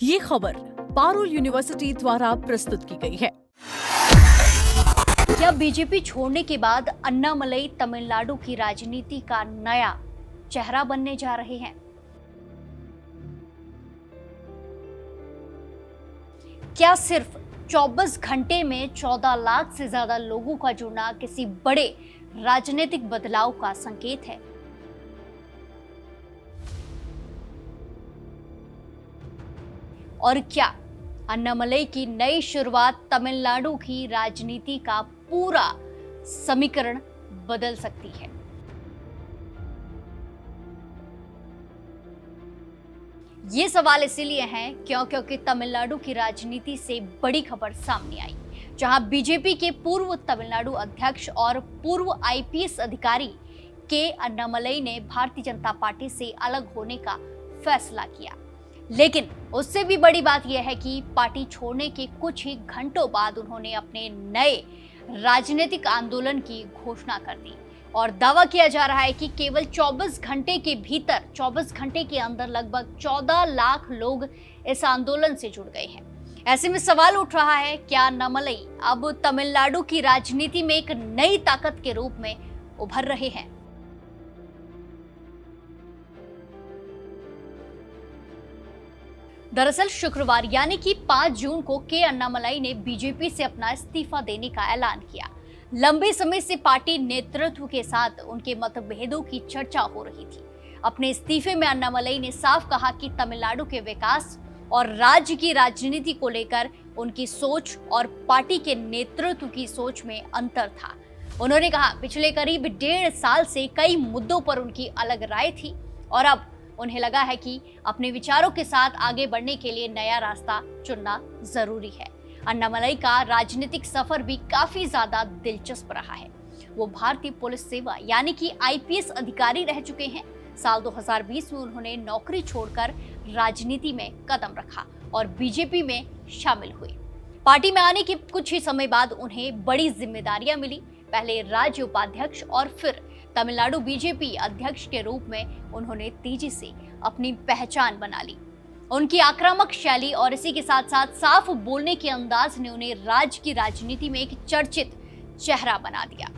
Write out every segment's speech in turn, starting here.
ये खबर पारुल यूनिवर्सिटी द्वारा प्रस्तुत की गई है। क्या बीजेपी छोड़ने के बाद अन्नामलई तमिलनाडु की राजनीति का नया चेहरा बनने जा रहे हैं? क्या सिर्फ 24 घंटे में 14 लाख से ज्यादा लोगों का जुड़ना किसी बड़े राजनीतिक बदलाव का संकेत है? और क्या अन्नामलई की नई शुरुआत तमिलनाडु की राजनीति का पूरा समीकरण बदल सकती है? ये सवाल इसीलिए हैं क्योंकि तमिलनाडु की राजनीति से बड़ी खबर सामने आई, जहां बीजेपी के पूर्व तमिलनाडु अध्यक्ष और पूर्व आईपीएस अधिकारी के अन्नामलई ने भारतीय जनता पार्टी से अलग होने का फैसला किया। लेकिन उससे भी बड़ी बात यह है कि पार्टी छोड़ने के कुछ ही घंटों बाद उन्होंने अपने नए राजनीतिक आंदोलन की घोषणा कर दी और दावा किया जा रहा है कि केवल 24 घंटे के भीतर 24 घंटे के अंदर लगभग 14 लाख लोग इस आंदोलन से जुड़ गए हैं। ऐसे में सवाल उठ रहा है, क्या अन्नामलई अब तमिलनाडु की राजनीति में एक नई ताकत के रूप में उभर रहे हैं? दरअसल शुक्रवार यानी कि 5 जून को के अन्नामलई ने बीजेपी से अपना इस्तीफा देने का ऐलान किया। लंबे समय से पार्टी नेतृत्व के साथ उनके मतभेदों की चर्चा हो रही थी। अपने इस्तीफे में अन्नामलई ने साफ कहा कि तमिलनाडु के विकास और राज्य की राजनीति को लेकर उनकी सोच और पार्टी के नेतृत्व की सोच में अंतर था। उन्होंने कहा, पिछले करीब 1.5 साल से कई मुद्दों पर उनकी अलग राय थी और अब उन्हें लगा है कि अपने विचारों के साथ आगे बढ़ने के लिए नया रास्ता चुनना जरूरी है। अन्नामलई का राजनीतिक सफर भी काफी ज्यादा दिलचस्प रहा है। वो भारतीय पुलिस सेवा यानी कि आईपीएस अधिकारी रह चुके हैं। साल 2020 में उन्होंने नौकरी छोड़कर राजनीति में कदम रखा और बीजेपी में शामिल हुए। पार्टी में आने के कुछ ही समय बाद उन्हें बड़ी जिम्मेदारियां मिली। पहले राज्य उपाध्यक्ष और फिर तमिलनाडु बीजेपी अध्यक्ष के रूप में उन्होंने तेजी से अपनी पहचान बना ली। उनकी आक्रामक शैली और इसी के साथ साथ साफ बोलने के अंदाज ने उन्हें राज्य की राजनीति में एक चर्चित चेहरा बना दिया।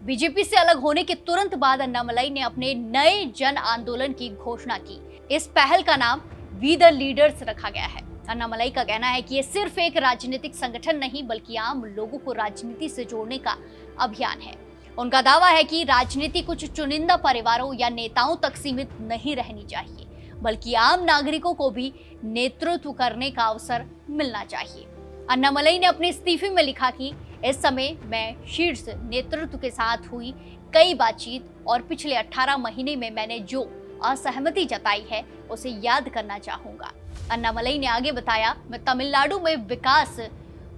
बीजेपी से अलग होने के तुरंत बाद अन्नामलई ने अपने नए जन आंदोलन की घोषणा की। इस पहल का नाम वी द लीडर्स रखा गया है। अन्नामलई का कहना है कि ये सिर्फ एक राजनीतिक संगठन नहीं बल्कि आम लोगों को राजनीति से जोड़ने का अभियान है। उनका दावा है कि राजनीति कुछ चुनिंदा परिवारों या नेताओं तक सीमित नहीं रहनी चाहिए, बल्कि आम नागरिकों को भी नेतृत्व करने का अवसर मिलना चाहिए। अन्नामलई ने अपने इस्तीफे में लिखा कि इस समय मैं शीर्ष नेतृत्व के साथ हुई कई बातचीत और पिछले 18 महीने में मैंने जो असहमति जताई है उसे याद करना चाहूंगा। अन्नामलई ने आगे बताया, मैं तमिलनाडु में विकास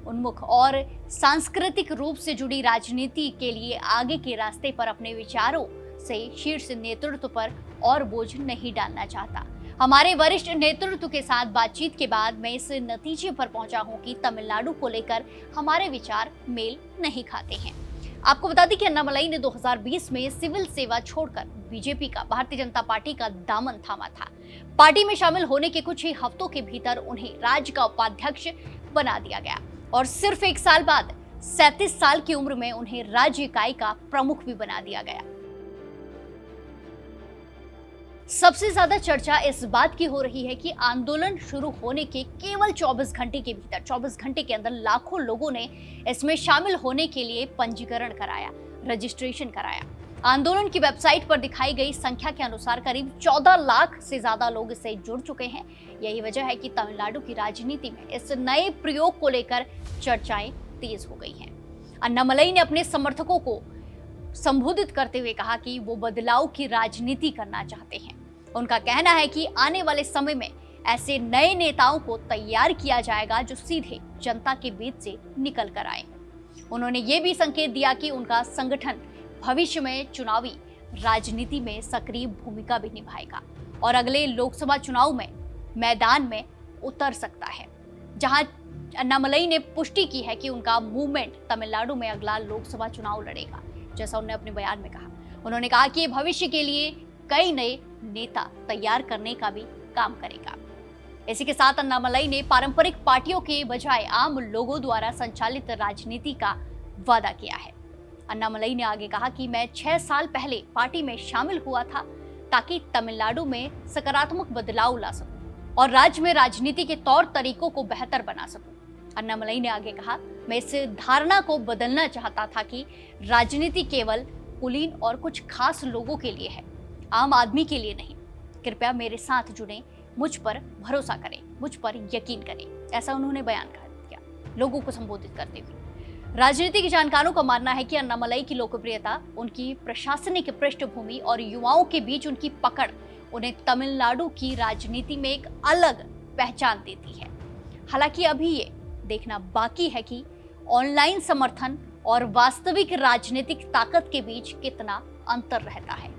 उन्मुख और सांस्कृतिक रूप से जुड़ी राजनीति के लिए आगे के रास्ते पर अपने विचारों से शीर्ष नेतृत्व पर और बोझ नहीं डालना चाहता। हमारे वरिष्ठ नेतृत्व के साथ बातचीत के बाद मैं इस नतीजे पर पहुंचा हूं कि तमिलनाडु को लेकर हमारे विचार मेल नहीं खाते हैं। आपको बता दें कि अन्नामलई ने 2020 में सिविल सेवा छोड़कर बीजेपी का भारतीय जनता पार्टी का दामन थामा था। पार्टी में शामिल होने के कुछ ही हफ्तों के भीतर उन्हें राज्य का उपाध्यक्ष बना दिया गया और सिर्फ 1 साल बाद 37 साल की उम्र में उन्हें राज्य इकाई का प्रमुख भी बना दिया गया। सबसे ज्यादा चर्चा इस बात की हो रही है कि आंदोलन शुरू होने के केवल 24 घंटे के भीतर 24 घंटे के अंदर लाखों लोगों ने इसमें शामिल होने के लिए पंजीकरण कराया, रजिस्ट्रेशन कराया। आंदोलन की वेबसाइट पर दिखाई गई संख्या के अनुसार करीब 14 लाख से ज्यादा लोग इससे जुड़ चुके हैं। यही वजह है कि तमिलनाडु की राजनीति में इस नए प्रयोग को लेकर चर्चाएं तेज हो गई हैं। अन्नामलई ने अपने समर्थकों को संबोधित करते हुए कहा कि वो बदलाव की राजनीति करना चाहते हैं। उनका कहना है कि आने वाले समय में ऐसे नए नेताओं को तैयार किया जाएगा जो सीधे जनता के बीच से निकल कर आए। उन्होंने ये भी संकेत दिया कि उनका संगठन भविष्य में चुनावी राजनीति में सक्रिय भूमिका भी निभाएगा और अगले लोकसभा चुनाव में मैदान में उतर सकता है, जहां अन्नामलई ने पुष्टि की है कि उनका मूवमेंट तमिलनाडु में अगला लोकसभा चुनाव लड़ेगा। जैसा उन्होंने अपने बयान में कहा, उन्होंने कहा कि भविष्य के लिए कई नए नेता तैयार करने का भी काम करेगा। इसी के साथ अन्नामलई ने पारंपरिक पार्टियों के बजाय आम लोगों द्वारा संचालित राजनीति का वादा किया है। अन्नामलई ने आगे कहा कि मैं 6 साल पहले पार्टी में शामिल हुआ था ताकि तमिलनाडु में सकारात्मक बदलाव ला सकूं और राज्य में राजनीति के तौर तरीकों को बेहतर बना सकूं। अन्नामलई ने आगे कहा, मैं इस धारणा को बदलना चाहता था कि राजनीति केवल कुलीन और कुछ खास लोगों के लिए है, आम आदमी के लिए नहीं। कृपया मेरे साथ जुड़ें, मुझ पर भरोसा करें, मुझ पर यकीन करें, ऐसा उन्होंने बयान किया लोगों को संबोधित करते हुए। राजनीति के जानकारों का मानना है कि अन्नामलई की लोकप्रियता, उनकी प्रशासनिक पृष्ठभूमि और युवाओं के बीच उनकी पकड़ उन्हें तमिलनाडु की राजनीति में एक अलग पहचान देती है। हालांकि अभी ये देखना बाकी है कि ऑनलाइन समर्थन और वास्तविक राजनीतिक ताकत के बीच कितना अंतर रहता है।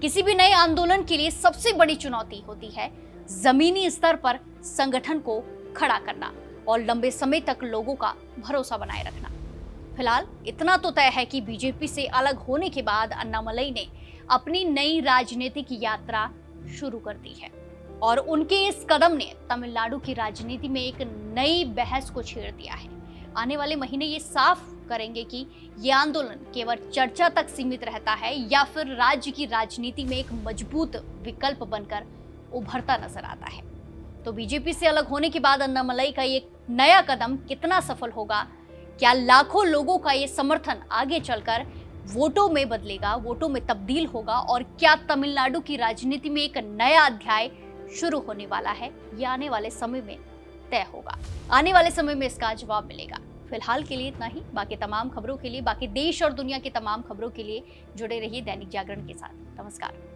किसी भी नए आंदोलन के लिए सबसे बड़ी चुनौती होती है जमीनी स्तर पर संगठन को खड़ा करना और लंबे समय तक लोगों का भरोसा बनाए रखना। फिलहाल इतना तो तय है कि बीजेपी से अलग होने के बाद अन्नामलई ने अपनी नई राजनीतिक यात्रा शुरू कर दी है और उनके इस कदम ने तमिलनाडु की राजनीति में एक नई बहस को छेड़ दिया है। आने वाले महीने ये साफ करेंगे कि ये आंदोलन केवल चर्चा तक सीमित रहता है या फिर राज्य की राजनीति में एक मजबूत विकल्प बनकर उभरता नजर आता है। तो बीजेपी से अलग होने के बाद अन्नामलई का ये नया कदम कितना सफल होगा? क्या लाखों लोगों का ये समर्थन आगे चलकर वोटों में बदलेगा, वोटों में तब्दील होगा और क्या तमिलनाडु की राजनीति में एक नया अध्याय शुरू होने वाला है? यह आने वाले समय में तय होगा। आने वाले समय में इसका जवाब मिलेगा। फिलहाल के लिए इतना ही। बाकी तमाम खबरों के लिए, बाकी देश और दुनिया की तमाम खबरों के लिए जुड़े रहिए दैनिक जागरण के साथ। नमस्कार।